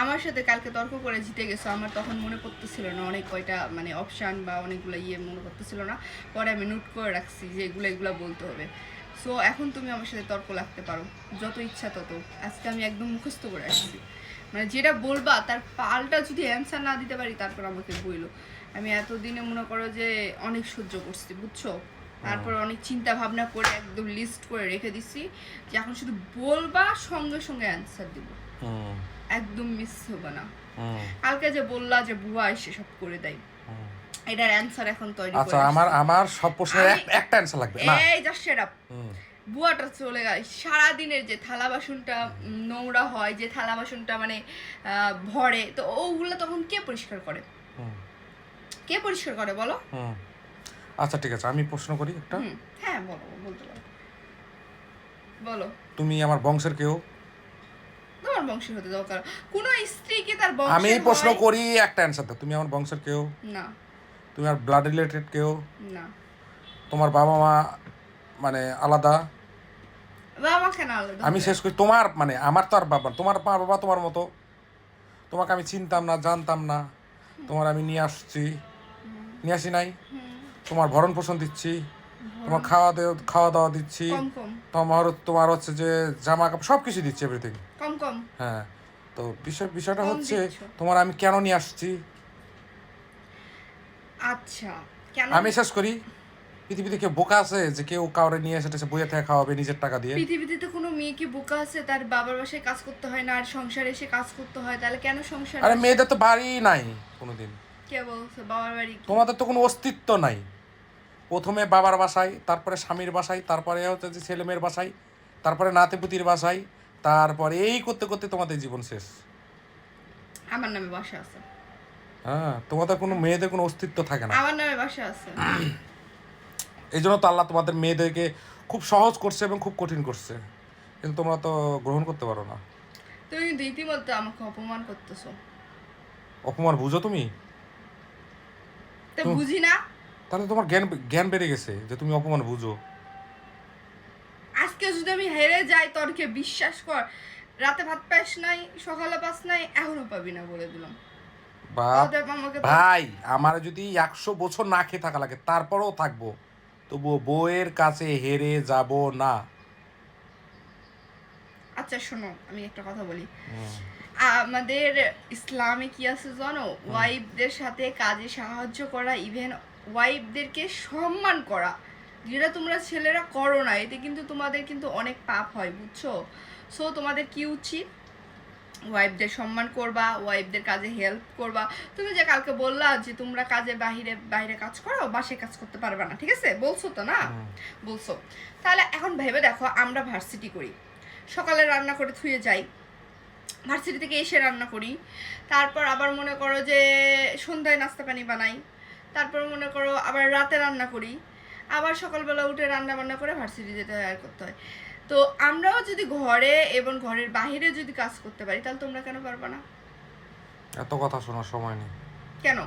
আমার সাথে কালকে তর্ক করে জিতে গেছো, আমার তখন মনে পড়তেছিল না অনেক কয়টা মানে অপশান বা অনেকগুলো মনে করতেছিল না। পরে আমি নোট করে রাখছি যে এগুলো বলতে হবে। সো এখন তুমি আমার সাথে তর্ক লাগতে পারো যত ইচ্ছা তত। আজকে আমি একদম মুখস্থ করে আসছি, মানে যেটা বলবা তার পাল্টা যদি অ্যান্সার না দিতে পারি তারপর আমাকে বইলো। আমি এতদিনে মনে করো যে অনেক সহ্য করছি, বুঝছো? তারপর অনেক চিন্তা ভাবনা করে একদম লিস্ট করে রেখে দিছি যে এখন শুধু বলবা, সঙ্গে সঙ্গে অ্যান্সার দিব, একদম মিস হবে না। কালকে যে বললা যে বুয়া এসে সব করে দেয়, এটার অ্যান্সার এখন তৈরি করে। আচ্ছা, আমার সব প্রশ্নের একটা অ্যান্সার লাগবে না। এই জাস্ট সেট আপ। বুয়াটা চলে গেল, সারাদিনের যে থালা বাসনটা নোংরা হয়, যে থালা বাসনটা মানে ভরে, তো ওগুলো তখন কে পরিষ্কার করে? কে পরিষ্কার করে বলো? আচ্ছা ঠিক আছে, আমি প্রশ্ন করি একটা। হ্যাঁ বলো, বলতে পারো, বলো। তুমি আমার বংশের কেউ? তোমার বংশের হতে দরকার কোনো স্ত্রীকে তার বংশের? আমি প্রশ্ন করি, একটা অ্যান্সার দাও। তুমি আমার বংশের কেউ? না। তুমি আর ব্লাড রিলেটেড কেউ? না। তোমার বাবা মা মানে আলাদা? বাবা কেন আলাদা? আমি শেষ করি, তোমার মানে আমার তো আর বাবা, তোমার মা বাবা তোমার মতো। তোমাকে আমি চিনতাম না, জানতাম না, তোমার আমি নিয়ে আসি নাই। তোমার ভরণ পোষণ দিচ্ছি, তোমার খাওয়া দাওয়া দিচ্ছি, তোমার হচ্ছে যে জামা কাপড় সব কিছু দিচ্ছি, এভরিথিং। হ্যাঁ, তো বিষয়টা হচ্ছে তোমার আমি কেন নিয়ে আসছি? আচ্ছা কেন? আমি শেষ করি। পৃথিবীতে কেউ বোকা আছে যে কেউ কাউরে নিয়ে এসে বইয়ে থেকে খাওয়াবে নিজের টাকা দিয়ে? পৃথিবীতে তো কোনো মেয়ে কি বোকা আছে তার বাবার বাসায় কাজ করতে হয় না আর সংসারে এসে কাজ করতে হয়? তাহলে কেন সংসার? আরে মেয়েদের তো বাড়ি নাই কোনোদিন। কে বলছে বাবার বাড়ি? তোমাদের তো কোনো অস্তিত্ব নাই। প্রথমে বাবার বাসায়, তারপরে স্বামীর বাসায়, তারপরে হচ্ছে যে ছেলে মেয়ের বাসায়, তারপরে নাতিপুতির বাসায়, তারপরে এই করতে করতে তোমাদের জীবন শেষ। আমার নামে বাসা আছে। হ্যাঁ, তোমাদের কোনো মেয়েদের কোনো অস্তিত্ব থাকে না। আমার নামে বাসা আছে। এই জন্য তো আল্লাহ তোমাদের মেয়েদেরকে খুব সহজ করছে এবং খুব কঠিন করছে, কিন্তু তোমরা তো গ্রহণ করতে পারো না। তুমি কিন্তু ইতিমধ্যে আমাকে অপমান করতেছো। অপমান বুঝো তুমি? তো বুঝি না? তাহলে তোমার জ্ঞান বেড়ে গেছে যে তুমি অপমান বুঝো। আজকে যদি আমি হেরে যাই তর্কে, বিশ্বাস কর, রাতে ভাত পাস নাই, সকালে পাস নাই, এখনো পাবি না বলে দিলাম। ভাই, আমার যদি 100 বছর না খেয়ে থাকা লাগে তারপরেও থাকবো, তবুও বউয়ের কাছে হেরে যাব না। আচ্ছা শোনো, আমি একটা কথা বলি। আমাদের ইসলামে কি আছে জানো? ওয়াইফদের সাথে কাজে সাহায্য করা, ইভেন ওয়াইফদেরকে সম্মান করা, যেটা তোমরা ছেলেরা করো না। এতে কিন্তু তোমাদের কিন্তু অনেক পাপ হয়, বুঝছো? সো তোমাদের কি উচিত? ওয়াইফদের সম্মান করবা, ওয়াইফদের কাজে হেল্প করবা। তুমি যে কালকে বললা যে তোমরা কাজে বাইরে কাজ করো, বাসায় কাজ করতে পারবে না, ঠিক আছে? বলছো তো না? বলছো। তাহলে এখন ভেবে দেখো, আমরা ভার্সিটি করি, সকালে রান্না করে থুয়ে যাই, ভার্সিটি থেকে এসে রান্না করি, তারপর আবার মনে করো যে সন্ধ্যায় নাস্তা পানি বানাই, তারপর মনে করো আবার রাতে রান্না করি, আবার সকালবেলা উঠে রান্না বান্না করে ভার্সিটি যেতে হয় আর করতে হয়। তো আমরাও যদি ঘরে এবং ঘরের বাহিরে যদি কাজ করতে পারি, তাহলে তোমরা কেন পারবা না? এত কথা শোনার সময় নেই। কেন?